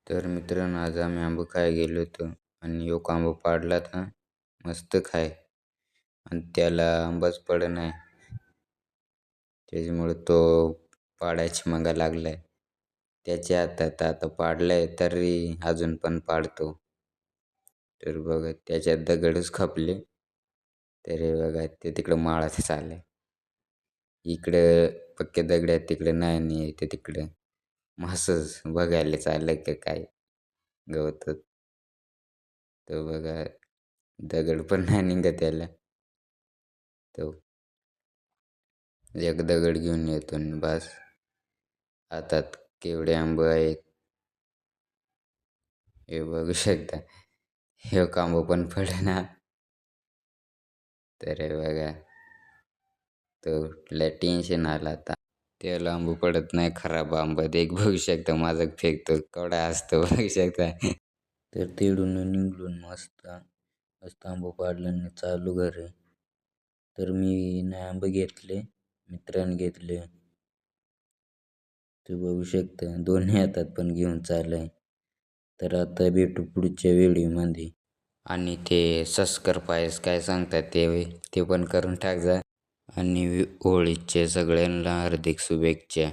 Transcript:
तर मित्रांनो, आज आम्ही आंबा खायला गेलो होतो आणि एक आंबा पाडला था मस्त खाय आणि त्याला आंबाच पडेना. त्याच्यामुळे तो पाडायची मागा लागलाय. त्याच्या हातात आता पाडलाय तरी अजून पण पाडतो. तर बघा त्याच्यात दगडच खपले. तर हे बघा ते तिकडं माळात चाललंय. इकडं पक्के दगड आहेत, तिकडं नाही ते तिकडं. मग असंच बघायला चाललंय का काय गवतात. तो बघा दगड पण नाही निघत याला. तो एक दगड घेऊन येतो आणि बस. हातात केवढे आंबे आहेत हे बघू शकता. एक आंबा पण पडेना. तर हे बघा तो लय टेन्शन आलं आता. त्याला आंबा पडत नाही, खराब आंबा एक बघू शकता माझा फेकतो केवढा असतो बघू शकता. तर तिकडून निघालून मस्त आंबा पाडला आणि चालू घरी. तर मी नाही आंबे घेतले, मित्राने घेतले. ते बघू शकता दोन्ही हातात पण घेऊन चाललाय. तर आता भेटू पुढच्या व्हिडिओमध्ये. आणि ते सबस्क्राईब काय सांगतात ते पण करून टाक जा. आणि होळीच्या सगळ्यांना हार्दिक शुभेच्छा.